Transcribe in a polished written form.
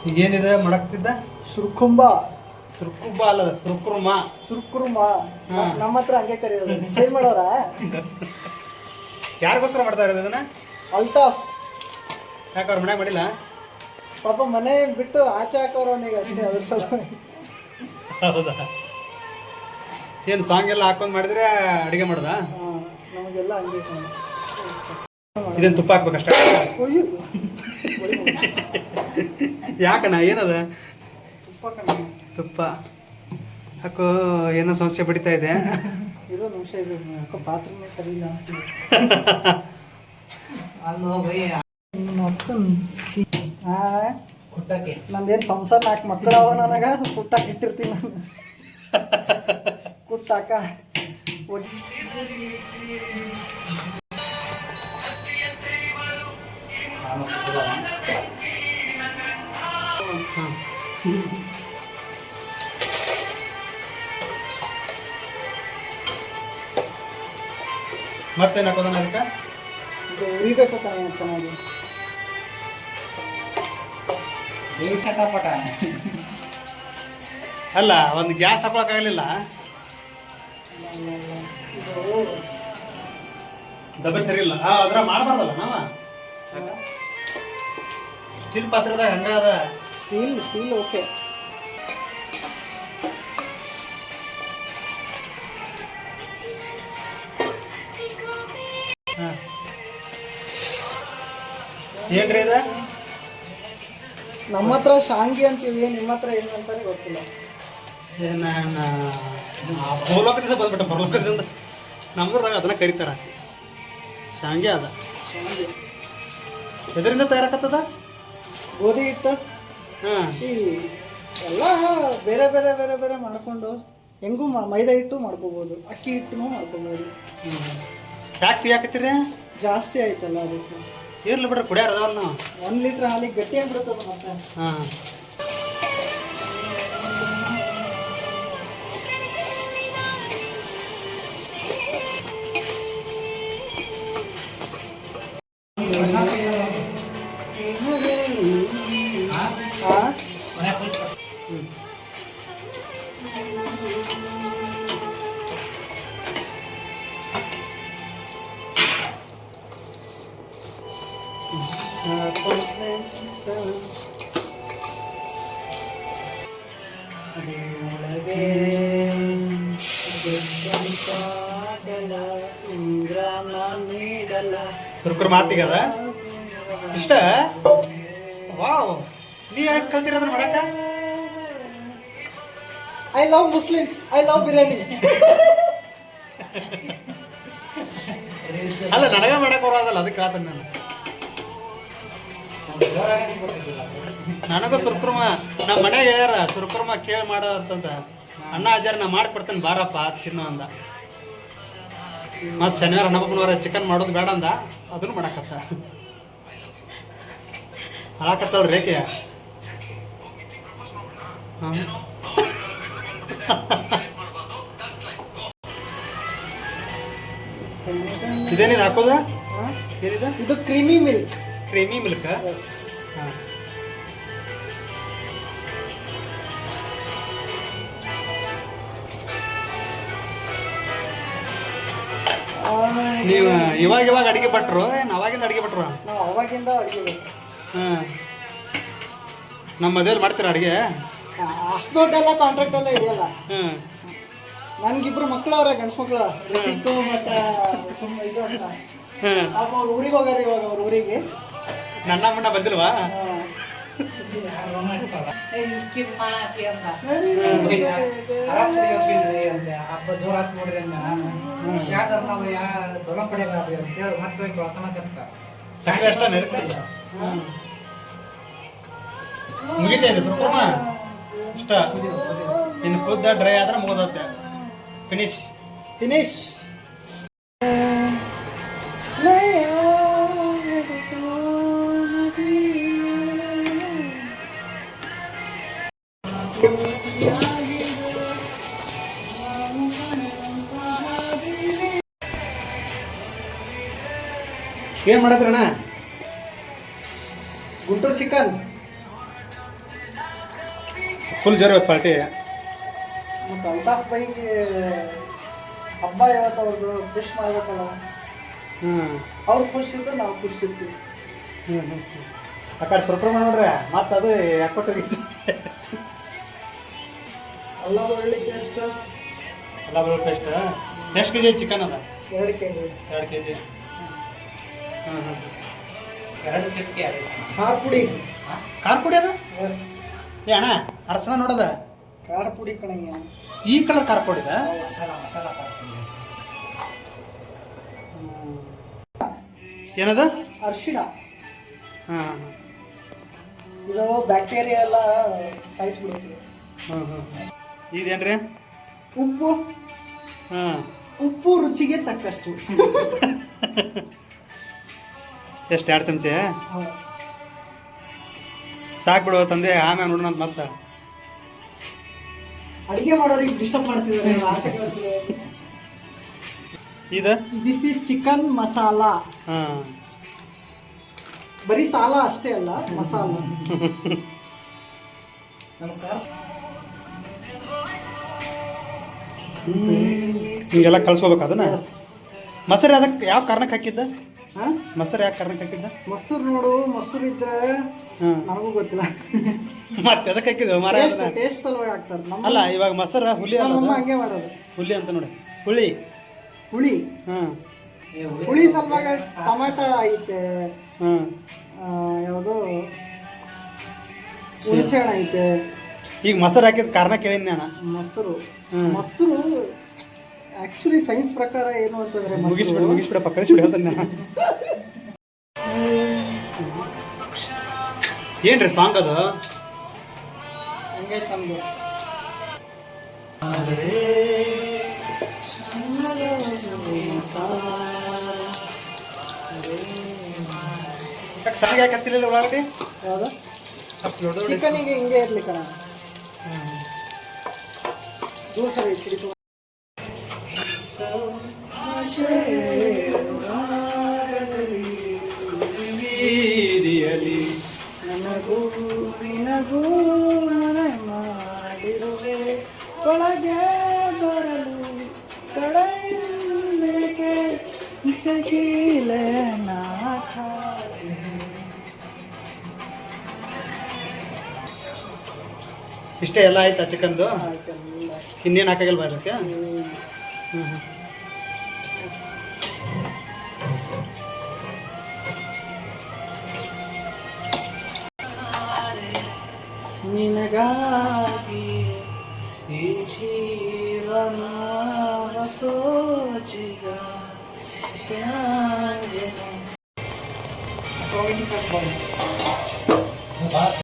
ಈಗೇನಿದೆ ಮಾಡಕ್ತಿದ್ದ? ಸುರ್ಕುಂಬ. ಸುರ್ಕುಂಬ ಅಲ್ಲದ ಸುರ್ಕುರ್ಮ. ಸುರ್ಕುರ್ಮ ನಮ್ಮ ಹತ್ರ ಹಂಗೆ ಕರೆಯೋದು. ಚೇಂಜ್ ಮಾಡೋರ? ಯಾರಿಗೋಸ್ಕರ ಮಾಡ್ತಾ ಇರೋದು ಇದನ್ನ? ಅಲ್ತಾಫ್. ಯಾಕೆ ಅವ್ರ ಮನೆಗೆ ಮಾಡಿಲ್ಲ? ಪಾಪ ಮನೆ ಬಿಟ್ಟು ಆಚೆ ಹಾಕೋರು ಅವನಿಗೆ ಅಷ್ಟೇ, ಅದ್ರ ಸಲ. ಹೌದಾ? ಏನು ಸಾಂಗ್ ಎಲ್ಲ ಹಾಕೊಂಡು ಮಾಡಿದ್ರೆ ಅಡುಗೆ ಮಾಡೋದ? ನಮಗೆಲ್ಲ ಹಂಗೆ. ಇದೇನು ತುಪ್ಪ ಹಾಕ್ಬೇಕಷ್ಟೇ? ಯಾಕಣ್ಣ ಏನದ? ತುಪ್ಪ ಹಾಕೋ. ಏನೋ ಸಮಸ್ಯೆ ಬಡಿತಾ ಇದೆ. ಇರೋ ನಿಮಿಷ ಇದು ಯಾಕೋ ಪಾತ್ರನೇ ಸರಿ ಇಲ್ಲ. ನಂದೇನು ಸಂಸಾರ 4 ಮಕ್ಕಳವ ನನಗ. ಕುಟ್ಟಾಕ ಇಟ್ಟಿರ್ತೀನಿ ನಾನು. ಕುಟ್ಟಾಕ ಮತ್ತೇನು ಹಾಕೋದನ್ನ ಅದಕ್ಕೆ? ಇದು ಉರಿಬೇಕು ಕಣ ಚೆನ್ನಾಗಿ. ಅಲ್ಲ, ಒಂದು ಗ್ಯಾಸ್ ಹಾಕೊಳಕ್ಕಾಗಲಿಲ್ಲ. ದಬ್ಬೆ ಸರಿ ಇಲ್ಲ. ಅದ್ರ ಮಾಡಬಾರ್ದಲ್ಲ ನಾವ. ಸ್ಟೀಲ್ ಪಾತ್ರದ ಹಂಗ ಅದ. Steel okay. ಏನ್ರಿ ಇದು? ನಮ್ಮ ಹತ್ರ ಶಾಂಗಿ ಅಂತೀವಿ, ನಿಮ್ಮ ಹತ್ರ ಏನು ಅಂತಾನೆ ಗೊತ್ತಿಲ್ಲ. ಭೂಲೋಕದಿಂದ ಬಂದ್ಬಿಟ್ಟ, ಪರಲೋಕದಿಂದ. ನಮ್ಮೂರಾಗ ಅದನ್ನ ಕರೀತಾರ ಶಾಂಗಿ. ಅದ ಎದರಿಂದ ತಯಾರಾಕತ್ತದ? ಗೋಧಿ ಹಿಟ್ಟು. ಈ ಎಲ್ಲ ಬೇರೆ ಬೇರೆ ಬೇರೆ ಬೇರೆ ಮಾಡ್ಕೊಂಡು ಹೆಂಗೂ ಮೈದಾ ಹಿಟ್ಟು ಮಾಡ್ಕೋಬೋದು, ಅಕ್ಕಿ ಹಿಟ್ಟು ಮಾಡ್ಕೋಬೋದು. ಯಾಕೆ ಯಾಕತ್ತೀರಿ? ಜಾಸ್ತಿ ಆಯ್ತಲ್ಲ ಅದಕ್ಕೆ. ಇರ್ಲಿ ಬಿಡ್ರಿ, ಕುಡಿಯಾರ ಅದಾವಲ್ಲ ನಾವು. 1 ಲೀಟ್ರ್ ಹಾಲಿಗೆ ಗಟ್ಟಿ ಆಗ್ಬಿಡುತ್ತದ ಮತ್ತೆ. ಸುರ್ಕುರ್ ಮಾತಿಗದ ಇಷ್ಟ. ವಾವ್, ನೀ ಯಾಕೆ ಕಲ್ತಿರೋದ್ರ ಮಾಡಕ? I love Muslims, I love biryani. ಅಲ್ಲ, ನನಗ ಮಾಡಕ್ ಬರೋದಲ್ಲ, ಅದಕ್ಕೆ ಆತನ ನಾನು. ನನಗೂ ಸುರ್ಕುರ್ಮ ನಮ್ಮ ಮನೆಗೆ ಹೇಳ್ಯಾರ, ಸುರ್ಕುರ್ಮ ಕೇಳಿ ಮಾಡ ಅಂತಂದ. ಅಣ್ಣ ಅಜ್ಜಾರ ನಾ ಮಾಡ್ಕೊಡ್ತೇನೆ ಬಾರಪ್ಪ ತಿನ್ನೋ ಅಂದ. ಮತ್ತು ಶನಿವಾರ ಹಬ್ಬನವಾರ ಚಿಕನ್ ಮಾಡೋದು ಬೇಡ ಅಂದ. ಅದನ್ನು ಮಾಡಕತ್ತ ಹಾಕತ್ತವ್ರಿ ರೇಖೆ. ಇದೇನಿದು ಹಾಕೋದ? ಏನಿದೆ ಇದು? Creamy milk. Creamy milk. ನೀವು ಇವಾಗ ಅಡಿಗೆ ಭಟ್ರು ಏನು ಅವಾಗಿಂದ ಅಡಿಗೆ ಭಟ್ರು? ನಾವು ಅವಾಗಿಂದ ಅಡಿಗೆ. ನಮ್ಮ ಮದುವೆಯಲ್ಲಿ ಮಾಡ್ತೀರಾ ಅಡಿಗೆ? ಅಷ್ಟು ದೊಡ್ಡೆಲ್ಲ ಕಾಂಟ್ರಾಕ್ಟ್ ಎಲ್ಲ ಹಿಡಿಯಲ್ಲ. ನನ್ಗಿಬ್ರು ಮಕ್ಕಳು ಅವ್ರೆ, ಗಂಡ್ಸ್ ಮಕ್ಕಳು. ರಿತಿಕ್ಕು ಮತ್ತೆ ಇದು ಅಂತ. ಅವ್ರು ಊರಿಗೆ ಹೋಗಾರ ಇವಾಗ. ಅವ್ರ ಊರಿಗೆ ನನ್ನ ಅಮ್ಮನ ಬಂದಿಲ್ವಾ? ಮುಗಿತೇನೆ ಸುರ್ಕುರ್ಮ ಇಷ್ಟ. ಇನ್ನು ಕುದ್ದ ಡ್ರೈ ಆದ್ರೆ ಮುಗಿದತ್ತೆ. ಫಿನಿಶ್. ಏನು ಮಾಡತ್ರಣ್ಣ? ಗುಂಟೂರು ಚಿಕನ್. ಫುಲ್ ಜೋರು ಇವತ್ತು ಪಾರ್ಟಿ. ಮತ್ತು ಅಲ್ತಾಫ್ ಬೈಗೆ ಹಬ್ಬ ಯಾವತ್ತು ಅವ್ರದ್ದು ಖುಷಿ ಮಾಡ್ಬೇಕಲ್ಲ. ಅವ್ರು ಖುಷಿ ಇದ್ರೆ ನಾವು ಖುಷಿ ಇರ್ತೀವಿ. ಆ ಕಡೆ ಸುರ್ಪ್ರಮ ನೋಡ್ರೆ ಮತ್ತೆ ಅದು ಯಾಕೊಟ್ಟು ಅಲ್ಲ ಬೆಳ್ಳುಳ್ಳಿ ಪೇಸ್ಟ್, ಅಲ್ಲ ಬೆಳ್ಳುಳ್ಳಿ ಪೇಸ್ಟ್. ಎಷ್ಟು ಕೆ ಜಿ ಚಿಕನ್ ಅದ? 2 kg. 2 kg. ಹಾಂ 2 ಚಿಟ್ಕಿ ಅದು ಖಾರ ಪುಡಿ. ಖಾರ ಪುಡಿ ಅದ? ಎಸ್. ಏ ಅಣ್ಣ ಅರಸನ ನೋಡದ ಖಾರ ಪುಡಿ ಕಣಯ್ಯ. ಈ ಕಲರ್ ಖಾರ ಪುಡಿದ? ಏನದ? ಅರಿಶಿಣ. ಹಾಂ ಇದು ಬ್ಯಾಕ್ಟೀರಿಯಾ ಎಲ್ಲ ಸಾಯಿಸ್ಬಿಡುತ್ತೆ. ಇದೇನ್ರಿ? ಉಪ್ಪು. ಉಪ್ಪು ರುಚಿಗೆ ತಕ್ಕಷ್ಟು. ಎಷ್ಟು 2 ಚಮಚ ಸಾಕು ಬಿಡುವ ತಂದೆ, ಆಮೇಲೆ ನೋಡೋಣ ಅಂತ ಮತ್ತೆ. ಅಡಿಗೆ ಮಾಡೋರಿಗೆ ಡಿಸ್ಟರ್ಬ್ ಮಾಡ್ತಿದ್ದಾರೆ. ಇದು ದಿಸ್ ಈಸ್ ಚಿಕನ್ ಮಸಾಲ. ಬರೀ ಸಾಲ ಅಷ್ಟೇ ಅಲ್ಲ, ಮಸಾಲ. ಹಿಂಗೆಲ್ಲ ಕಳ್ಸ್ಕೋಬೇಕು ಅದನ್ನ. ಮೊಸರು ಅದಕ್ಕೆ ಯಾವ ಕಾರಣಕ್ಕೆ ಹಾಕಿದ್ದ? ಮೊಸರು ಯಾವ ಕಾರಣಕ್ಕೆ ಹಾಕಿದ್ದ? ಮೊಸರು ನೋಡು, ಮೊಸರು ಇದ್ರೆ ನನಗೂ ಗೊತ್ತಿಲ್ಲ. ಮತ್ತೆ ಅದಕ್ಕೆ ಹಾಕಿದ್ವು ಮರ. ಟೇಸ್ಟ್ ಸಲುವಾಗಿ ಹಾಕ್ತಾರೆ. ಅಲ್ಲ ಇವಾಗ ಮೊಸರು ಹುಲಿ ನಮ್ಮ ಹಂಗೆ ಮಾಡೋದು. ಹುಲಿ ಅಂತ ನೋಡಿ, ಹುಳಿ. ಹುಳಿ ಹುಳಿ ಸಲುವಾಗಿ ಟಮಾಟ ಐತೆ, ಯಾವುದು ಹುಣಸೆ ಹಣ್ಣು ಐತೆ. ಈಗ ಮೊಸರು ಹಾಕಿದ ಕಾರಣ ಕೇಳಿದ್ನಿ ಅಣ್ಣ. ಮೊಸರು ಆಕ್ಚುಲಿ ಸೈನ್ಸ್ ಪ್ರಕಾರ ಏನು ಅಂತಂದ್ರೆ, ಮುಗಿಸ್ಬಿಡಪ್ಪ ಕಳಿಸ್ಬಿಡಿ ಹೇಳ್ತಾನೆ. ಏನ್ರಿ ಸಾಂಗ್ ಅದು? ಹಂಗೈತೆ ನಮ್ದು. ಸಣ್ಣಗೆ ಯಾಕೆ ಹಚ್ಚಿಲ್ಲ ಒಳಗಡೆ? ಯಾವುದು? ಚಿಕನಿಗೆ ಹಿಂಗೆ ಇರ್ಲಿ ಕಣ. ದೂರ ಇಟ್ಟು ನನಗೂ ನಿನಗೂ ಮನೆ ಮಾಡಿರುವೆ, ಒಳಗೆ ಬರಲು ಕಡೆಯಕ್ಕೆ ಕೀಲೆ ನಾಥ. ಇಷ್ಟೇ ಎಲ್ಲ ಆಯ್ತಾ ಚಿಕನ್ದು? ಇನ್ನೇನು ಹಾಕಾಗಿಲ್ವಾ ಅದಕ್ಕೆ? ನಿನಗಾಗಿ ಈ ಜೀವನ ಸೋಚಿಗ